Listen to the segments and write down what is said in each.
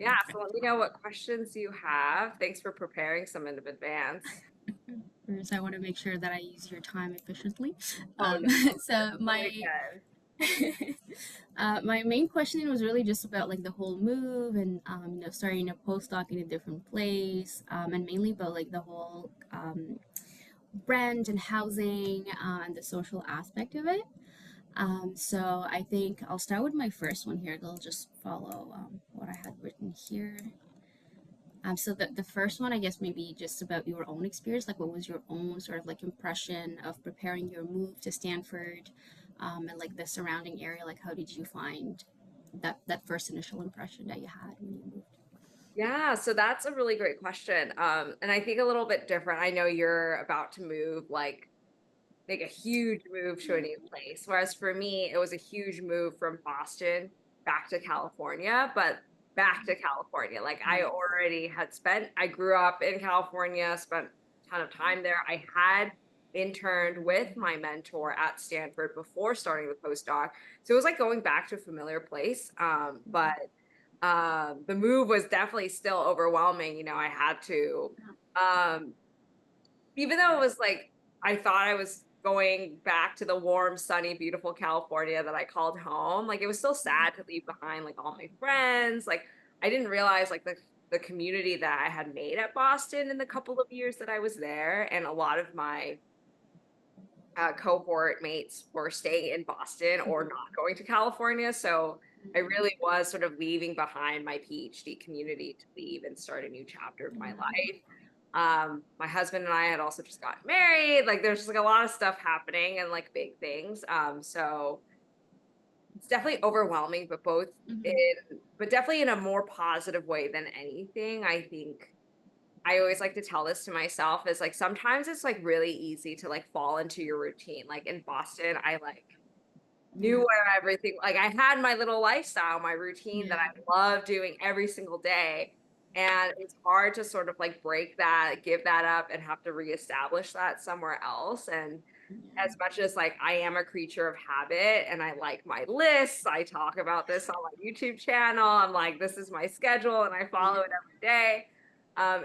Yeah, so let me know what questions you have. Thanks for preparing some in advance. First, I want to make sure that I use your time efficiently. Oh Um, no, so totally my good. my main question was really just about like the whole move and starting a postdoc in a different place, and mainly about like the whole rent and housing and the social aspect of it. So I think I'll start with my first one here. I'll just follow what I had written here. So the first one, I guess, maybe just about your own experience. Like, what was your own sort of like impression of preparing your move to Stanford, and like the surrounding area? Like, how did you find that first initial impression that you had when you moved? Yeah, so that's a really great question. And I think a little bit different. I know you're about to move, like make a huge move to a new place. Whereas for me, it was a huge move from Boston back to California, but back to California. Like I Right. already had spent, I grew up in California, spent a ton of time there. I had interned with my mentor at Stanford before starting the postdoc. So it was like going back to a familiar place. But the move was definitely still overwhelming. I had to, um, even though it was like I thought I was going back to the warm, sunny, beautiful California that I called home, like it was still sad to leave behind like all my friends. Like I didn't realize like the community that I had made at Boston in the couple of years that I was there, and a lot of my cohort mates were staying in Boston or not going to California. So I really was sort of leaving behind my PhD community to leave and start a new chapter of my life. My husband and I had also just gotten married. Like there's just like a lot of stuff happening and like big things. So it's definitely overwhelming, but in, but definitely in a more positive way than anything. I think I always like to tell this to myself is like sometimes it's like really easy to like fall into your routine. Like in Boston, I like knew Yeah. where everything like I had my little lifestyle, my routine that Yeah. I love doing every single day. And it's hard to sort of like break that, give that up, and have to reestablish that somewhere else. And as Yeah. much as like I am a creature of habit and I like my lists, I talk about this on my YouTube channel. I'm like, this is my schedule and I follow Yeah. it every day.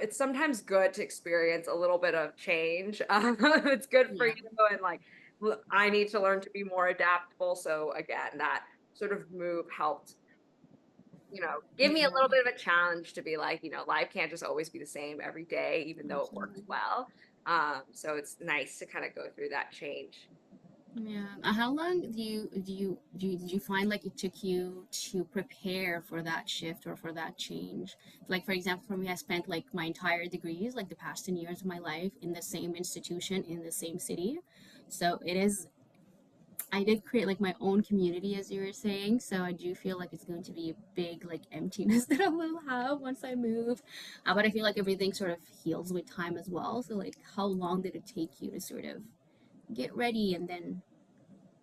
It's sometimes good to experience a little bit of change. It's good for Yeah. you, and like I need to learn to be more adaptable. So again, that sort of move helped, give me a Yeah. little bit of a challenge to be like, life can't just always be the same every day, even though it works Absolutely. well. So it's nice to kind of go through that change. Yeah. How long did you find like it took you to prepare for that shift or for that change? Like for example, for me, I spent like my entire degrees, like the past 10 years of my life, in the same institution in the same city. So it is. I did create like my own community, as you were saying. So I do feel like it's going to be a big like emptiness that I will have once I move. But I feel like everything sort of heals with time as well. So like, how long did it take you to sort of get ready and then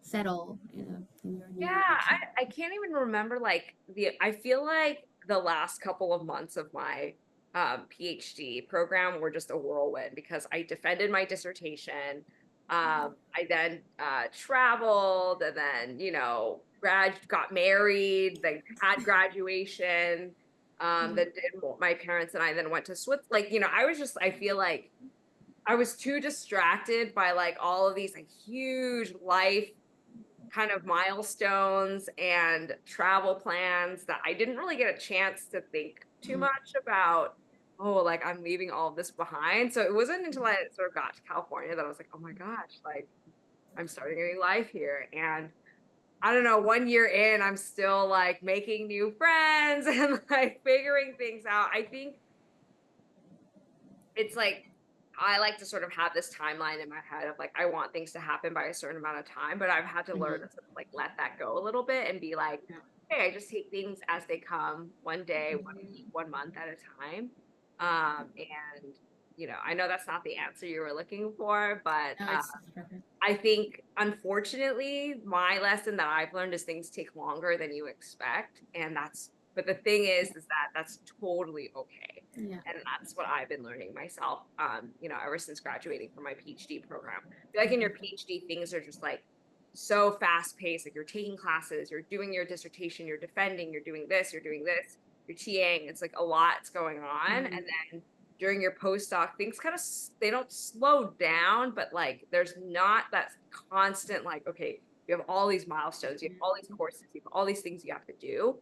settle, in your Yeah, new routine? I can't even remember like I feel like the last couple of months of my PhD program were just a whirlwind because I defended my dissertation. I then traveled and then, got married, like had graduation. Then did my parents and I then went to Switzerland. Like, I feel like I was too distracted by like all of these like huge life kind of milestones and travel plans that I didn't really get a chance to think too Mm-hmm. much about, oh, like I'm leaving all of this behind. So it wasn't until I sort of got to California that I was like, oh my gosh, like I'm starting a new life here. And I don't know, 1 year in, I'm still like making new friends and like figuring things out. I think it's like I like to sort of have this timeline in my head of like I want things to happen by a certain amount of time, but I've had to learn to Mm-hmm. sort of like let that go a little bit and be like, Yeah. hey, I just take things as they come, one day, 1 week, 1 month at a time. And I know that's not the answer you were looking for, but No, it's perfect. I think unfortunately my lesson that I've learned is things take longer than you expect, and but the thing is that that's totally okay. Yeah. And that's what I've been learning myself, ever since graduating from my PhD program. I feel like in your PhD, things are just like so fast paced. Like you're taking classes, you're doing your dissertation, you're defending, you're doing this, you're doing this. you're TAing, it's like a lot's going on. And Mhm. then during your postdoc, things kind of, they don't slow down, but like there's not that constant, like, okay, you have all these milestones, you have all these courses, you have all these things you have to do.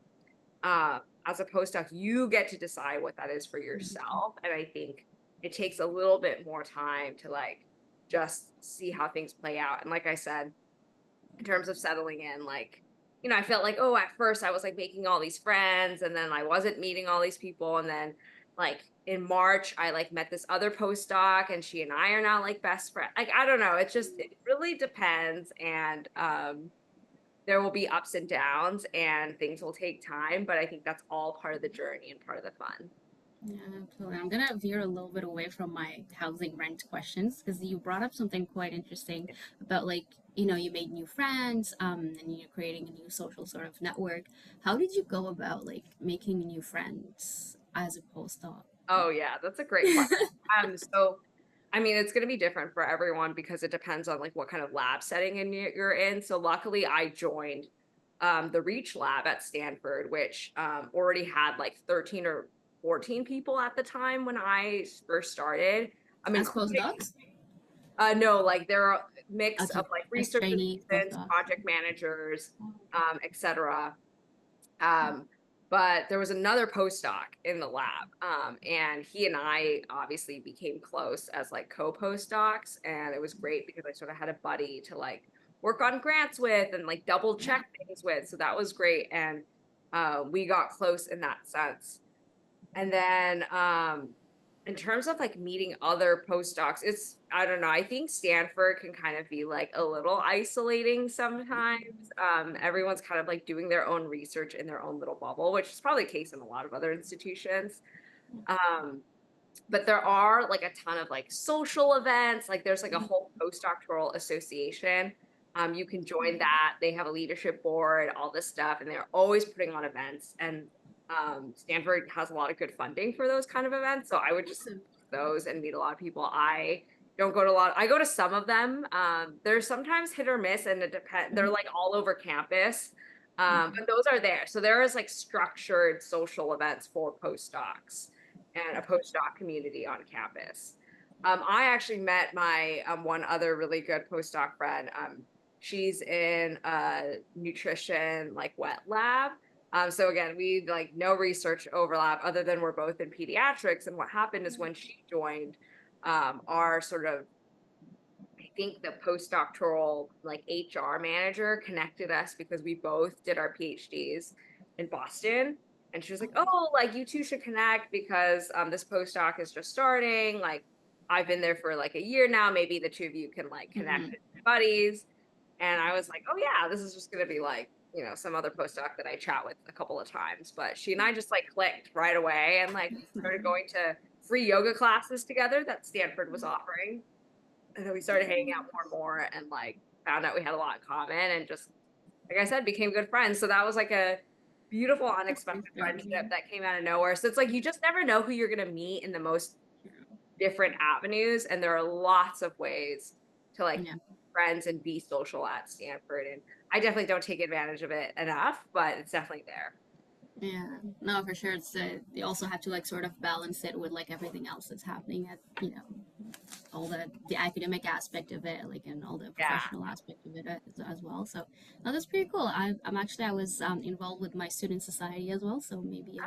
As a postdoc, you get to decide what that is for Mhm. yourself. And I think it takes a little bit more time to like just see how things play out. And like I said, in terms of settling in, like, I felt like, oh, at first I was like making all these friends and then I wasn't meeting all these people. And then like in March, I like met this other postdoc and she and I are now like best friends. Like, I don't know. It really depends. And there will be ups and downs and things will take time, but I think that's all part of the journey and part of the fun. Yeah, absolutely. I'm gonna veer a little bit away from my housing rent questions because you brought up something quite interesting about like you made new friends, and you're creating a new social sort of network. How did you go about like making new friends as a postdoc? Oh yeah, that's a great question. So I mean, it's going to be different for everyone because it depends on like what kind of lab setting you're in. So luckily, I joined the Reach Lab at Stanford, which already had like 13 or 14 people at the time when I first started. As Including postdocs? no, like there are a mix Okay, of like as research trainee assistants, postdocs. project managers, etc. Um, but there was another postdoc in the lab, and he and I obviously became close as like co-postdocs, and it was great because I sort of had a buddy to like work on grants with and like double Yeah. check things with. So that was great, and we got close in that sense. And then in terms of like meeting other postdocs, I don't know, I think Stanford can kind of be like a little isolating sometimes. Everyone's kind of like doing their own research in their own little bubble, which is probably the case in a lot of other institutions. Um, but there are like a ton of like social events. Like there's like a whole postdoctoral association. You can join that. They have a leadership board, all this stuff, and they're always putting on events. And Stanford has a lot of good funding for those kind of events. So I would just Awesome. those and meet a lot of people. I don't go to a lot. I go to some of them. They're sometimes hit or miss, and it depends. They're Mhm. like all over campus. But Okay. those are there. So there is like structured social events for postdocs and a postdoc community on campus. I actually met my one other really good postdoc friend. She's in a nutrition like wet lab. So again, we like no research overlap other than we're both in pediatrics. And what happened is when she joined, our sort of, I think the postdoctoral like HR manager connected us because we both did our PhDs in Boston. And she was like, "Oh, like you two should connect because this postdoc is just starting. Like I've been there for like a year now. Maybe the two of you can like connect Mhm. as buddies." And I was like, "Oh yeah, this is just gonna be like, some other postdoc that I chat with a couple of times." But she and I just like clicked right away and like That's started nice. going to free yoga classes together that Stanford was offering. And then we started hanging out more and more and like found out we had a lot in common and just like I said, became good friends. So that was like a beautiful, That's nice unexpected friendship journey. that came out of nowhere. So it's like you just never know who you're gonna meet in the most different avenues. And there are lots of ways to like Yeah. friends and be social at Stanford. And I definitely don't take advantage of it enough, but it's definitely there. Yeah, no, for sure. It's you also have to like sort of balance it with like everything else that's happening at all the academic aspect of it, like and all the Yeah. professional aspect of it as well. So no, that's pretty cool. I was involved with my student society as well, so maybe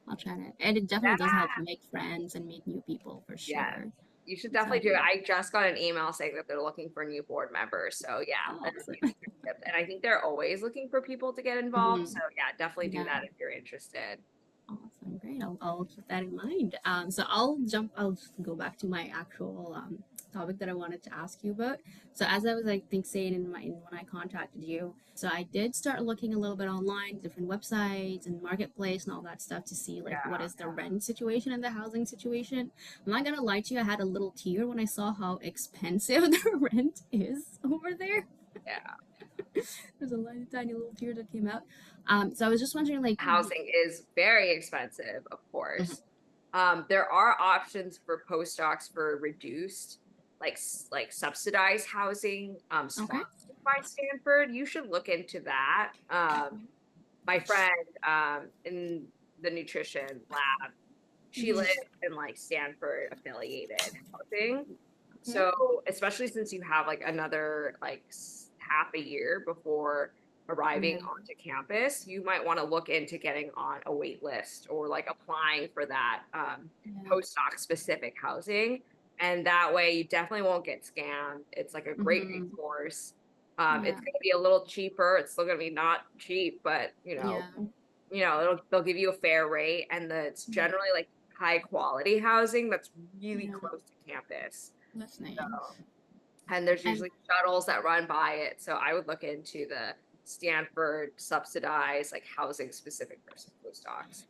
I'll try to. And it definitely does help make friends and meet new people for Yes. sure. You should definitely do it. Exactly. I just got an email saying that they're looking for new board members. So yeah, Oh, that would awesome. be a good tip. And I think they're always looking for people to get involved. So Mhm. yeah, definitely do Yeah. that if you're interested. Awesome, great. I'll keep that in mind. So I'll just go back to my actual topic that I wanted to ask you about. So as I was, I think, saying when I contacted you, so I did start looking a little bit online, different websites and marketplace and all that stuff to see like what Yeah. is the rent situation and the housing situation. I'm not gonna lie to you, I had a little tear when I saw how expensive the rent is over there. Yeah. There's a tiny little tear that came out. So I was just wondering, like, Housing is very expensive, of mhm, course. There are options for postdocs for reduced, like subsidized housing, okay, sponsored by Stanford. You should look into that. My friend in the nutrition lab, she Mhm. lives in like Stanford affiliated housing. Okay. So especially since you have like another like half a year before arriving Yeah. onto campus, you might want to look into getting on a wait list or like applying for that Yeah. postdoc specific housing. And that way you definitely won't get scammed. It's like a great Mm-hmm. resource. It's Yeah. going to be a little cheaper. It's still going to be not cheap, but Yeah. they'll give you a fair rate, and it's generally like high quality housing that's really Yeah. close to campus. That's So, nice. and there's And usually shuttles that run by it. So I would look into the Stanford subsidized like housing specific for postdocs.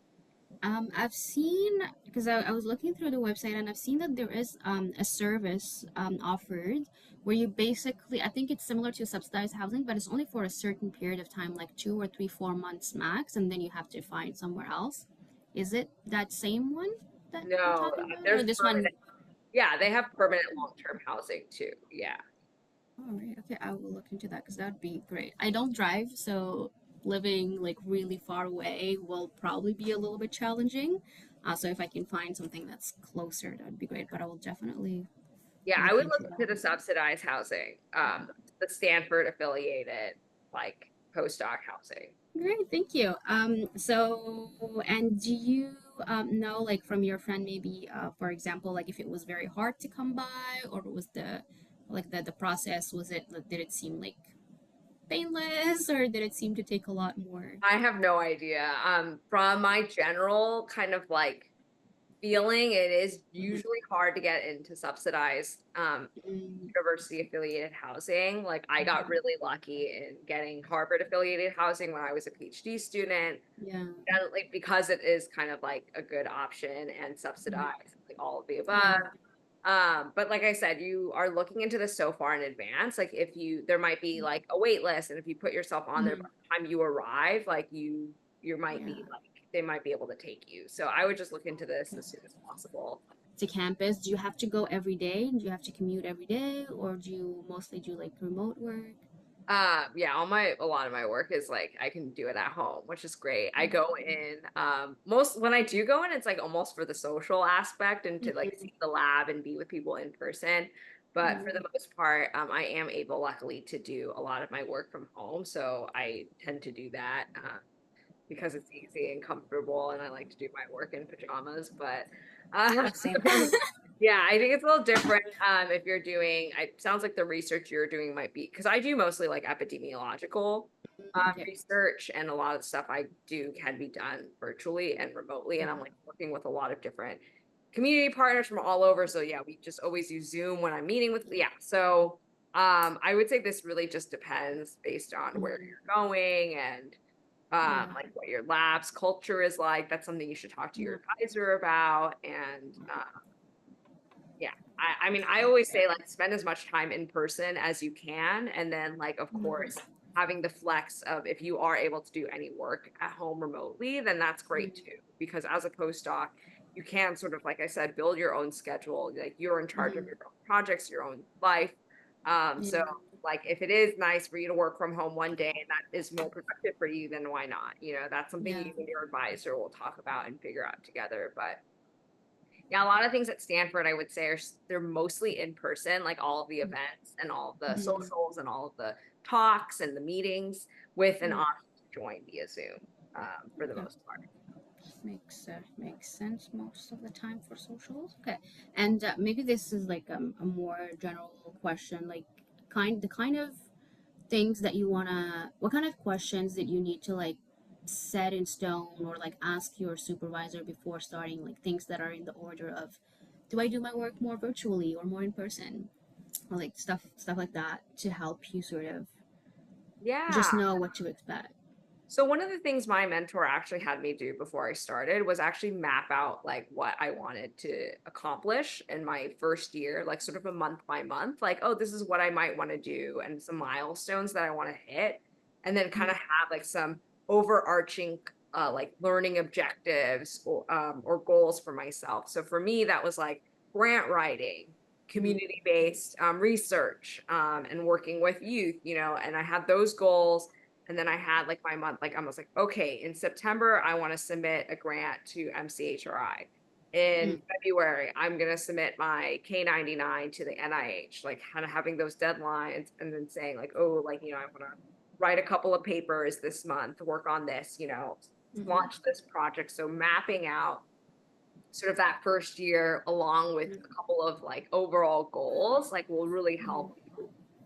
I've seen because I was looking through the website and I've seen that there is a service offered where you basically I think it's similar to subsidized housing, but it's only for a certain period of time, like 2 or 3, 4 months max, and then you have to find somewhere else. Is it that same one that you're No, talking about, there's or this one? permanent. Yeah, they have permanent long-term housing too. Yeah. All right, okay, I will look into that because that would be great. I don't drive, so living like really far away will probably be a little bit challenging. So if I can find something that's closer, that would be great. But I will definitely Yeah, I look would into look into that. the subsidized housing, the Stanford affiliated like postdoc housing. Great, thank you. So, and do you know, like from your friend, maybe, for example, like if it was very hard to come by, or was the process, was it, like, did it seem like painless, or did it seem to take a lot more? I have no idea. From my general kind of like feeling, it is Mhm. usually hard to get into subsidized Mm, university affiliated housing. Like I got mhm. really lucky in getting Harvard affiliated housing when I was a PhD student. Yeah. Definitely because it is kind of like a good option and Mhm. subsidized, like all of the above. Yeah. But like I said, you are looking into this so far in advance. Like if there might be like a wait list, and if you put yourself on there by Mhm. the time you arrive, like you might Yeah. be like they might be able to take you. So I would just look into this as soon as possible. To campus, do you have to go every day? Do you have to commute every day, or do you mostly do like remote work? Yeah, a lot of my work is like I can do it at home, which is great. I go Mhm. in, most when I do go in, it's like almost for the social aspect and to like Mhm. see the lab and be with people in person. But for Yeah. the most part, I am able, luckily, to do a lot of my work from home. So I tend to do that because it's easy and comfortable, and I like to do my work in pajamas. But uh, Oh, same. yeah, I think it's a little different if you're doing. It sounds like the research you're doing might be because I do mostly like epidemiological Okay. research, and a lot of the stuff I do can be done virtually and remotely, and I'm like working with a lot of different community partners from all over. So yeah, we just always use Zoom when I'm meeting with. Yeah, so I would say this really just depends based on where Mhm. you're going and Yeah. like what your lab's culture is like. That's something you should talk to your Yeah. advisor about. And yeah, I mean, I always say like spend as much time in person as you can. And then, like, of course, having the flex of if you are able to do any work at home remotely, then that's great too. Because as a postdoc, you can sort of, like I said, build your own schedule. Like you're in charge of Mhm. your own projects, your own life. So Yeah. like if it is nice for you to work from home one day and that is more productive for you, then why not? That's something Yeah. you and your advisor will talk about and figure out together. But yeah, a lot of things at Stanford, I would say, they're mostly in person, like all of the events and all of the Mhm. socials and all of the talks and the meetings with an Yeah. option to join via Zoom for the Okay. most part. Makes sense most of the time for socials. Okay, and maybe this is like a more general question, like the kind of things that you wanna, what kind of questions that you need to like set in stone or like ask your supervisor before starting, like things that are in the order of, do I do my work more virtually or more in person, or like stuff like that to help you sort of Yeah. just know what to expect. So one of the things my mentor actually had me do before I started was actually map out like what I wanted to accomplish in my first year, like sort of a month by month, like, oh, this is what I might want to do and some milestones that I want to hit. And then kind Mm, of have like some overarching like learning objectives or goals for myself. So for me, that was like grant writing, mm, community-based research, and working with youth, and I had those goals. And then I had like my month, like I was like, okay, in September, I want to submit a grant to MCHRI. Mm, In February, I'm going to submit my K-99 to the NIH, like kind of having those deadlines and then saying like, oh, like, I want to write a couple of papers this month, work on this, mhm, launch this project. So mapping out sort of that first year along with a couple of like overall goals, like will really mhm, help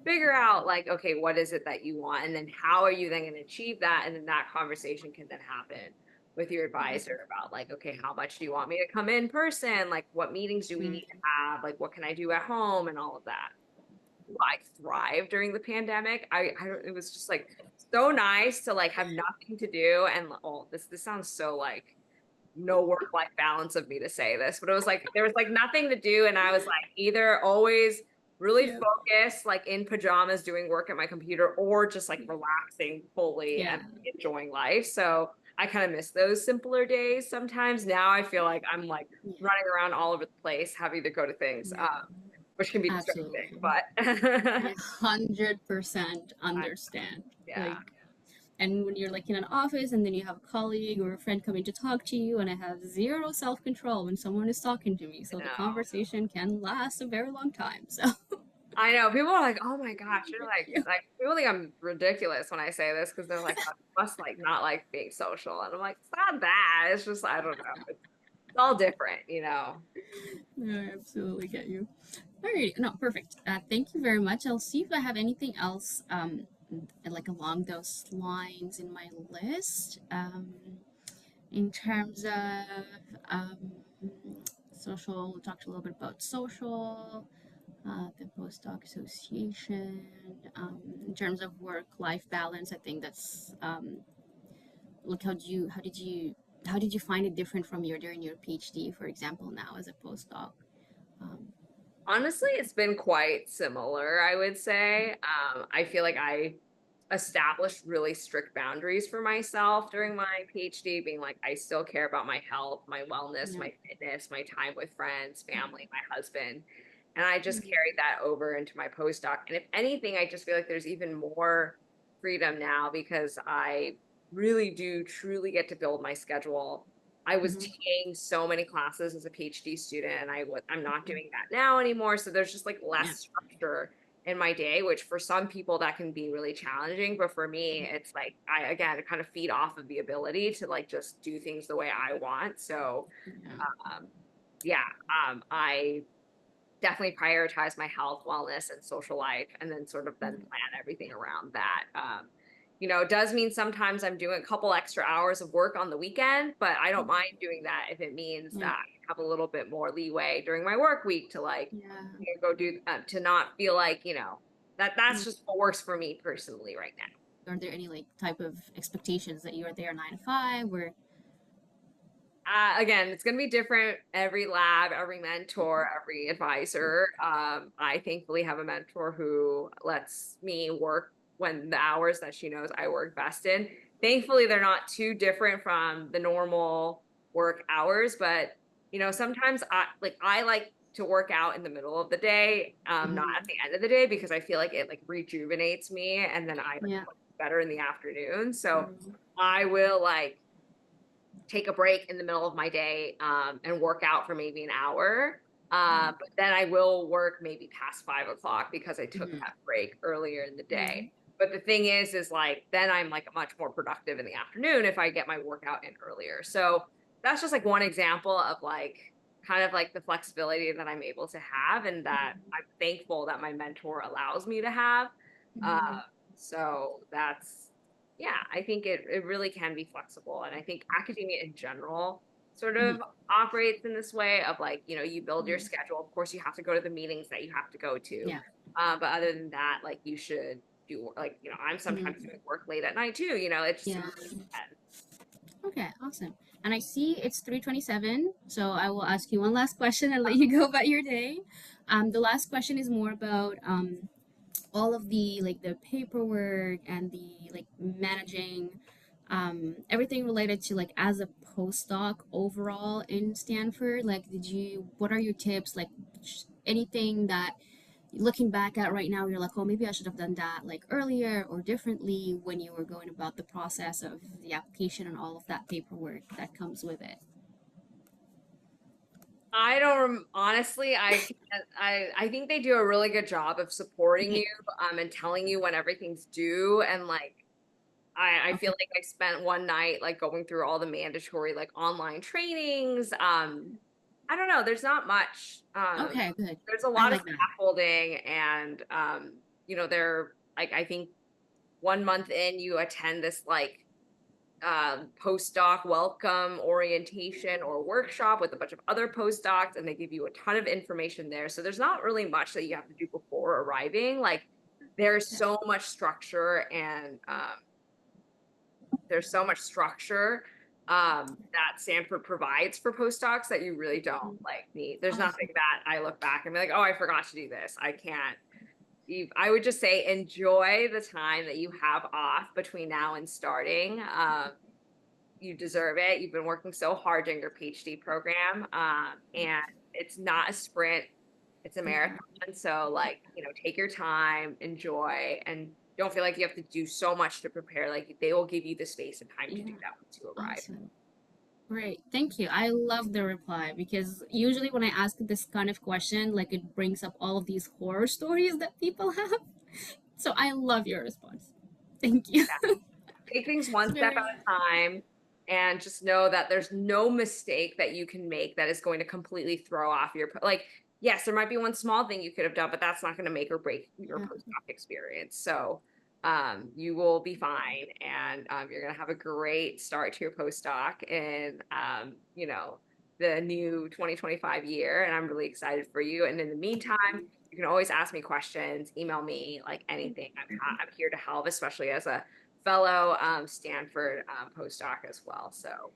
figure out like, okay, what is it that you want? And then how are you then going to achieve that? And then that conversation can then happen with your advisor about like, okay, how much do you want me to come in person? Like, what meetings do we need to mhm. have? Like, what can I do at home and all of that? I thrived during the pandemic. I don't, it was just like so nice to like have nothing to do. And oh, this sounds so like no work-life balance of me to say this, but it was like there was like nothing to do, and I was like either always really Yeah. focused, like in pajamas doing work at my computer, or just like relaxing fully and Yeah. enjoying life. So I kind of miss those simpler days sometimes. Now I feel like I'm like Yeah. running around all over the place, having to go to things, Yeah. which can be distracting, Absolutely. but I 100% I, understand. yeah. Like, and when you're like in an office and then you have a colleague or a friend coming to talk to you, and I have zero self control when someone is talking to me, so I the know. conversation can last a very long time. So, I know people are like, "Oh my gosh," you're like people think I'm ridiculous when I say this because they're like, "Oh, you must like not like being social," and I'm like, "It's not that. It's just I don't know. It's all different." no, I absolutely get you. Alrighty, no, perfect. Thank you very much. I'll see if I have anything else, like along those lines in my list. In terms of social, we talked a little bit about social, the Postdoc Association. In terms of work-life balance, I think that's like how did you find it different from your during your PhD, for example, now as a postdoc? Um, Honestly, it's been quite similar, I would say. I feel like I established really strict boundaries for myself during my PhD, being like, I still care about my health, my wellness, yeah. my fitness, my time with friends, family, my husband. And I just Mhm. carried that over into my postdoc. And if anything, I just feel like there's even more freedom now because I really do truly get to build my schedule. I was Mhm. taking so many classes as a PhD student, and I'm not doing that now anymore. So there's just like Yeah. less structure in my day, which for some people that can be really challenging. But for me, it's like I again kind of feed off of the ability to like just do things the way I want. So Yeah. um, yeah, I definitely prioritize my health, wellness, and social life, and then sort of then Mhm. plan everything around that. It does mean sometimes I'm doing a couple extra hours of work on the weekend, but I don't mind doing that if it means Yeah. that I have a little bit more leeway during my work week to like Yeah. go do to not feel like that's Yeah. just what works for me personally right now. Are there any like type of expectations that you are there 9 to 5 or Again, it's going to be different every lab, every mentor, every advisor. I thankfully have a mentor who lets me work when the hours that she knows I work best in. Thankfully, they're not too different from the normal work hours, but sometimes I like to work out in the middle of the day, not at Mhm. the end of the day because I feel like it like rejuvenates me and then I like Yeah. better in the afternoon. So Mhm. I will like take a break in the middle of my day and work out for maybe an hour. Yeah. But then I will work maybe past 5 o'clock because I took Mhm. that break earlier in the day. Mhm. But the thing is like then I'm like much more productive in the afternoon if I get my workout in earlier. So that's just like one example of like kind of like the flexibility that I'm able to have and that I'm thankful that my mentor allows me to have. Uh, Mhm. so that's yeah, I think it really can be flexible. And I think academia in general sort of Mhm. operates in this way of like, you build your Mhm. schedule. Of course, you have to go to the meetings that you have to go to. Yeah. But other than that, like you should do like, I'm sometimes Mhm. doing work late at night too. It just Yeah. really depends. Okay, awesome. And I see it's 3:27, so I will ask you one last question and let you go about your day. The last question is more about all of the like the paperwork and the like managing everything related to like as a postdoc overall in Stanford. Like, what are your tips? Like anything that looking back at right now, you're like, oh, maybe I should have done that like earlier or differently when you were going about the process of the application and all of that paperwork that comes with it? I don't honestly, I can't, I think they do a really good job of supporting Okay. you and telling you when everything's due, and like I feel Okay. like I spent one night like going through all the mandatory like online trainings. I don't know, there's not much. Okay, good. There's a I lot of like that. scaffolding, and they're like, I think 1 month in you attend this like postdoc welcome orientation or workshop with a bunch of other postdocs, and they give you a ton of information there. So there's not really much that you have to do before arriving. Like there's Yeah. so much structure, and there's so much structure that Stanford provides for postdocs that you really don't Mhm. like need. There's nothing Awesome. that I look back and be like, oh, I forgot to do this. I can't. I would just say enjoy the time that you have off between now and starting. You deserve it. You've been working so hard during your PhD program, and it's not a sprint; it's a Yeah. marathon. So, like, take your time, enjoy, and don't feel like you have to do so much to prepare. Like, they will give you the space and time to Yeah. do that once you arrive. Awesome. Great. Thank you. I love the reply because usually when I ask this kind of question, like it brings up all of these horror stories that people have. So I love your response. Thank you. Take things It's one step at very, a time, and just know that there's no mistake that you can make that is going to completely throw off your, like, yes, there might be one small thing you could have done, but that's not going to make or break your yeah. postdoc experience. So you will be fine, and you're going to have a great start to your postdoc in the new 2025 year, and I'm really excited for you. And in the meantime, you can always ask me questions, email me, like anything. I'm here to help, especially as a fellow Stanford postdoc as well. So